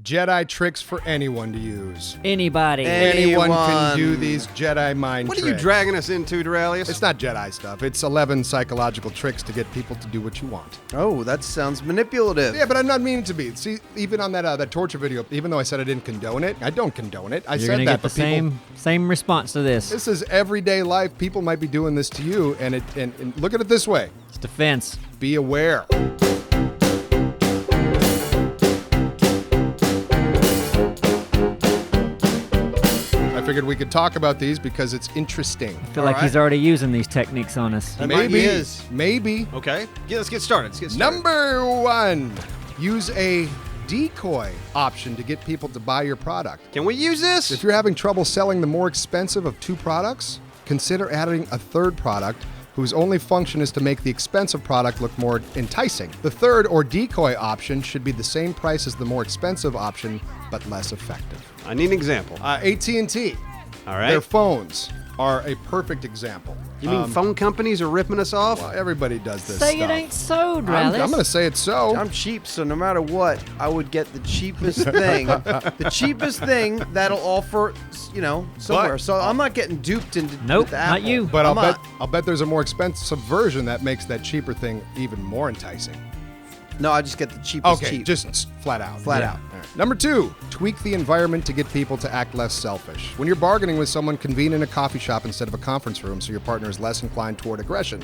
Jedi tricks for anyone to use. Anybody. Anyone can do these Jedi mind What tricks. are you dragging us into, Duralius? It's not Jedi stuff. It's 11 psychological tricks to get people to do what you want. Oh, that sounds manipulative. Yeah, but I'm not meaning to be. See, even on that torture video, even though I said I didn't condone it, I don't condone it. You're said gonna that, get the but people, same response to this. This is everyday life. People might be doing this to you, and look at it this way. It's defense. Be aware. I figured we could talk about these because it's interesting. I feel like he's already using these techniques on us. Maybe. Okay. Yeah, let's get started. Number 1, use a decoy option to get people to buy your product. Can we use this? If you're having trouble selling the more expensive of 2 products, consider adding a 3rd product whose only function is to make the expensive product look more enticing. The 3rd or decoy option should be the same price as the more expensive option, but less effective. I need an example. AT&T. All right. Their phones are a perfect example. You mean phone companies are ripping us off? Well, everybody does this Say stuff. it ain't so, I'm Rallis. going to say it's so. I'm cheap, so no matter what, I would get the cheapest thing. The cheapest thing that'll offer, somewhere. But- So I'm not getting duped into Nope, with the not Apple. you. But I'm I'll bet there's a more expensive version that makes that cheaper thing even more enticing. No, I just get the cheapest Okay, cheap. just flat out. Flat out. All right. Number 2, tweak the environment to get people to act less selfish. When you're bargaining with someone, convene in a coffee shop instead of a conference room so your partner is less inclined toward aggression.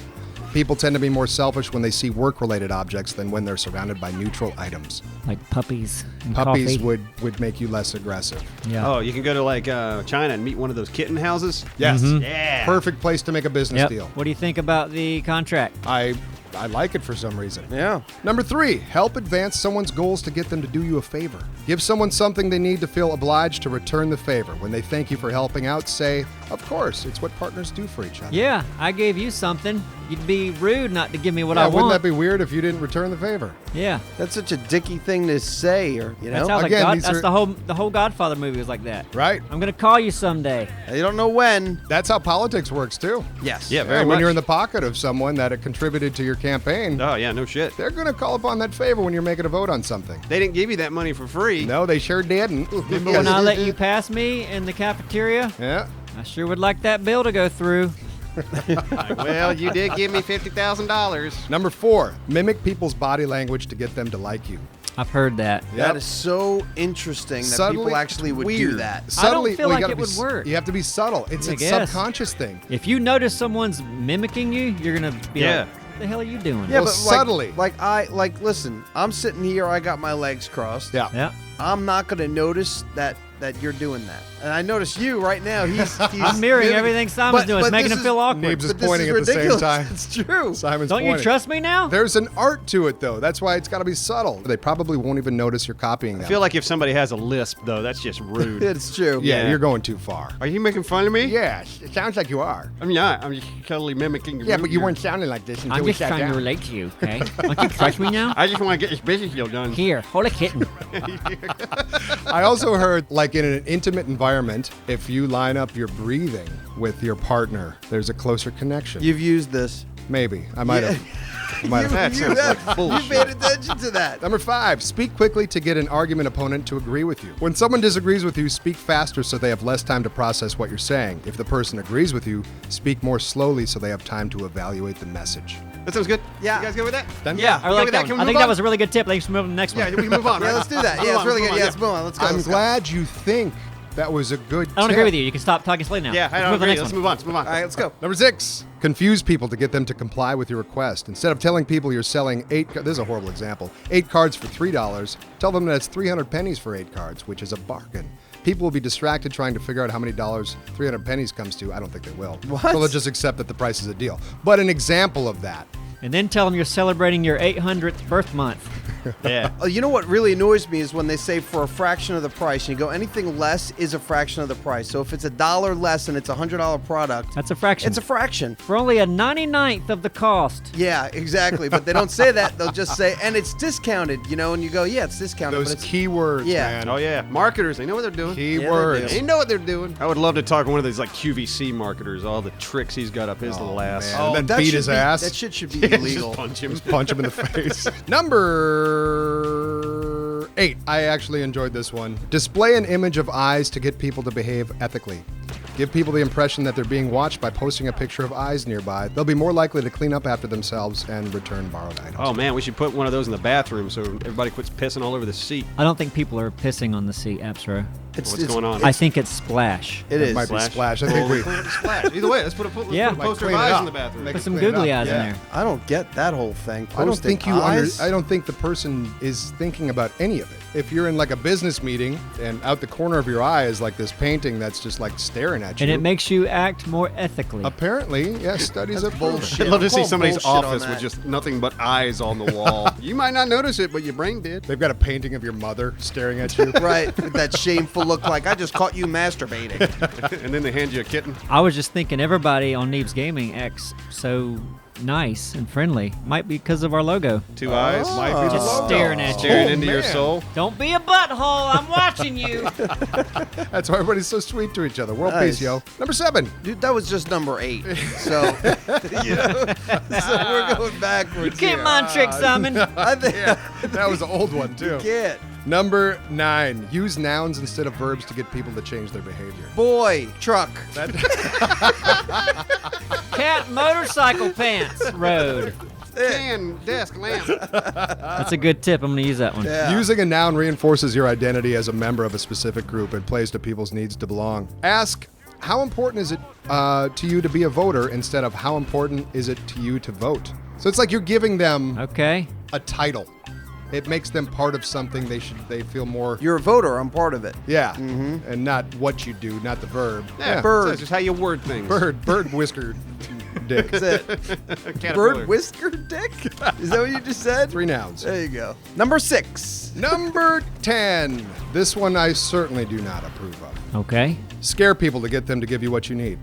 People tend to be more selfish when they see work-related objects than when they're surrounded by neutral items. Like puppies and Puppies coffee. would make you less aggressive. Yeah. Oh, you can go to China and meet one of those kitten houses? Yes. Yeah. Perfect place to make a business Yep. deal. What do you think about the contract? I like it for some reason. Yeah. Number 3, help advance someone's goals to get them to do you a favor. Give someone something they need to feel obliged to return the favor. When they thank you for helping out, say, of course, it's what partners do for each other. Yeah, I gave you something. You'd be rude not to give me what I Wouldn't want. that be weird if you didn't return the favor? Yeah. That's such a dicky thing to say, or That's how Again, like these that's are- the whole Godfather movie was like that. Right? I'm gonna call you someday. you don't know when. That's how politics works too. Yes. Yeah, Yeah, very when much. you're in the pocket of someone that had contributed to your campaign, Oh, yeah, no shit. they're going to call upon that favor when you're making a vote on something. They didn't give you that money for free. No, they sure didn't. Remember when I let you pass me in the cafeteria? Yeah. I sure would like that bill to go through. Well, you did give me $50,000. Number 4, mimic people's body language to get them to like you. I've heard that. That is so interesting that people actually would do that. Subtly, feel you like gotta it be would work. You have to be subtle. It's I a guess. subconscious thing. If you notice someone's mimicking you, you're gonna be Yeah. like, "What the hell are you doing?" Yeah, Well, but subtly. Listen, I'm sitting here, I got my legs crossed. Yeah. Yeah. I'm not going to notice that you're doing that. And I notice you right now. He's I'm mirroring everything Simon's doing. It's making this him feel awkward. Neebs is But this pointing is at the same ridiculous. time. It's true. Simon's Don't you pointing. trust me now? There's an art to it, though. That's why it's got to be subtle. They probably won't even notice you're copying them. I feel like if somebody has a lisp, though, that's just rude. It's true. yeah, Yeah. you're going too far. Are you making fun of me? Yeah, it sounds like you are. I'm not. I'm just totally mimicking your Yeah, but you your- weren't sounding like this until I'm we just sat trying down. to relate to you, okay? Don't you trust me now? I just want to get this business deal done. Here, hold a kitten. I also heard, like in an intimate environment, if you line up your breathing with your partner, there's a closer connection. You've used this. Maybe. I might have. I might have. That sounds like bullshit. You paid attention to that. Number 5, speak quickly to get an argument opponent to agree with you. When someone disagrees with you, speak faster so they have less time to process what you're saying. If the person agrees with you, speak more slowly so they have time to evaluate the message. That sounds good. Yeah. You guys good with that? Done? Yeah, I You like good with that Can one. we I think move that on? was a really good tip. Let's move on to the next one. Yeah, we can move on. Yeah, right? let's do that. Move Yeah, it's on, really move good. on, Yeah, let's move on. Let's go. I'm let's go. glad you think that was a good I don't agree with you. You can stop talking slowly now. Yeah, I Let's don't move to the agree. next Let's one. move on. Let's move on. All right, let's go. Number 6, confuse people to get them to comply with your request. Instead of telling people you're selling this is a horrible example, 8 cards for $3, tell them that it's 300 pennies for 8 cards, which is a bargain. People will be distracted trying to figure out how many dollars 300 pennies comes to. I don't think they will. What? So they'll just accept that the price is a deal. But an example of that. And then tell them you're celebrating your 800th birth month. Yeah. You know what really annoys me is when they say for a fraction of the price, and you go, anything less is a fraction of the price. So if it's $1 less and it's a $100 product, That's a fraction. it's a fraction. For only a 99th of the cost. Yeah, exactly. But they don't say that. They'll just say, and it's discounted, and you go, yeah, it's discounted. Those but it's, keywords, Yeah. man. Oh, yeah. Marketers, they know what they're doing. Keywords. They know what they're doing. I would love to talk to one of these like QVC marketers, all the tricks he's got up his little ass. man. And then that beat should his be- ass. That shit should be Just illegal. punch him. Punch him in the face. Number 8. I actually enjoyed this one. Display an image of eyes to get people to behave ethically. Give people the impression that they're being watched by posting a picture of eyes nearby. They'll be more likely to clean up after themselves and return borrowed items. Oh man, we should put one of those in the bathroom so everybody quits pissing all over the seat. I don't think people are pissing on the seat, Absro. What's going on? I think it's Splash. It is. Might be Splash. I think we... Clean up the splash. Either way, let's put a poster of clean it eyes up. in the bathroom. Make Put it some clean it googly up. eyes in there. I don't get that whole thing. I don't Posting think eyes? I don't think the person is thinking about any of it. If you're in like a business meeting and out the corner of your eye is like this painting that's just like staring at you. And it makes you act more ethically. Apparently, yes, studies have proven. bullshit. I'd love to see Call somebody's bullshit on office that. with just nothing but eyes on the wall. You might not notice it, but your brain did. They've got a painting of your mother staring at you. Right, with that shameful look like, I just caught you masturbating. And then they hand you a kitten. I was just thinking everybody on Neebs Gaming acts so nice and friendly. Might be because of our logo. 2 eyes. Might be the Just logo. staring at you. Staring into your man. soul. Don't be a butthole. I'm watching you. That's why everybody's so sweet to each other. World Nice. peace, yo. Number 7. Dude, that was just number 8. So, you know, so we're going backwards. Can't here. mind trick, Simon. I think That was an old one, too. can't. Number 9. Use nouns instead of verbs to get people to change their behavior. Boy, truck. Cat, motorcycle, pants, road. Can, desk, lamp. That's a good tip. I'm going to use that one. Yeah. Using a noun reinforces your identity as a member of a specific group and plays to people's needs to belong. Ask, how important is it to you to be a voter instead of how important is it to you to vote? So it's like you're giving them Okay. a title. It makes them part of something they feel more, You're a voter. I'm part of it. yeah, and not what you do, not the verb. Yeah, bird. That's just how you word things. Bird whisker dick. That's it. Caterpillar. Bird whisker dick? Is that what you just said? 3 nouns. There you go. Number 6. Number 10. This one I certainly do not approve of. Okay. Scare people to get them to give you what you need.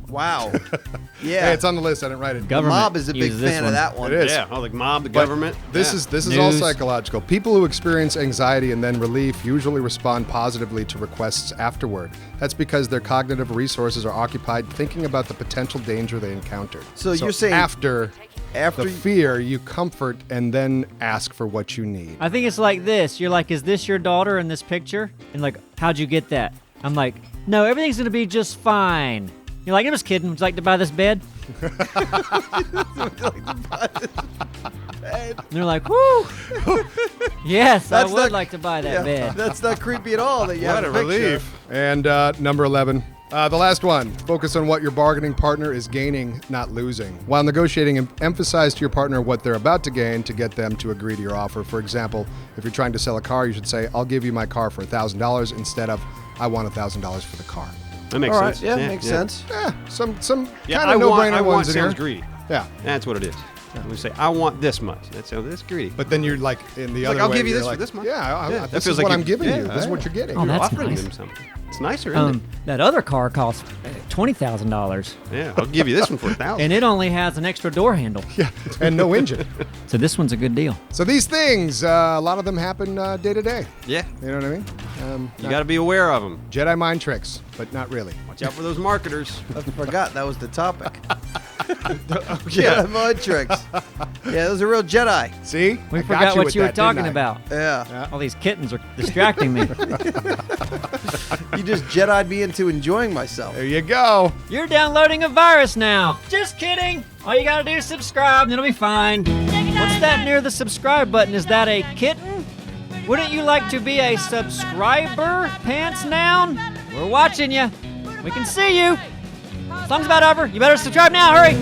Wow. Hey, Yeah. it's on the list. I didn't write it. The Government mob is a big uses this fan one. of that one. It is. Yeah, like mob, the But government. This Yeah. is all News. psychological. People who experience anxiety and then relief usually respond positively to requests afterward. That's because their cognitive resources are occupied thinking about the potential danger they encountered. So you're saying after the you- fear, you comfort and then ask for what you need. I think it's like this. You're like, is this your daughter in this picture? And like, how'd you get that? I'm like, no, everything's going to be just fine. You're like, I'm just kidding. Would you like to buy this bed? And they're like, whoo. Yes, That's I would not- like to buy that Yeah, bed. that's not creepy at all that you What have a a picture. relief. And number 11. The last one, focus on what your bargaining partner is gaining, not losing. While negotiating, emphasize to your partner what they're about to gain to get them to agree to your offer. For example, if you're trying to sell a car, you should say, I'll give you my car for $1,000 instead of, I want $1,000 for the car. That makes All right. sense. Yeah, makes sense. Yeah, some Yeah, kind I of want no-brainer ones in sounds here. greedy. Yeah, That's what it is. We say, I want this much. That's greedy. but then you're like in the It's other like, I'll way, give you you're this for like, this much. Yeah, Yeah, that this feels is like what you- I'm giving yeah, you. This is what you're getting. Oh, You're that's offering nice. them something. It's nicer, isn't That other car costs $20,000, it? Yeah, I'll give you this one for $1,000. and it only has an extra door handle. Yeah, and no engine. So this one's a good deal. So these things, a lot of them happen day to day. Yeah, You know what I mean? you got to be aware of them. Jedi mind tricks, but not really. Watch out for those marketers. I forgot that was the topic. Yeah. Jedi mind tricks. Yeah, those are real Jedi. See? We I got forgot you what with you were that, didn't talking I? about. Yeah. All these kittens are distracting me. You just Jedi'd me into enjoying myself. There you go. You're downloading a virus now. Just kidding. All you gotta do is subscribe and it'll be fine. What's that near the subscribe button? Is that a kitten? Wouldn't you like to be a subscriber, pants noun? We're watching you. We can see you. Song's about over. You better subscribe now. Hurry.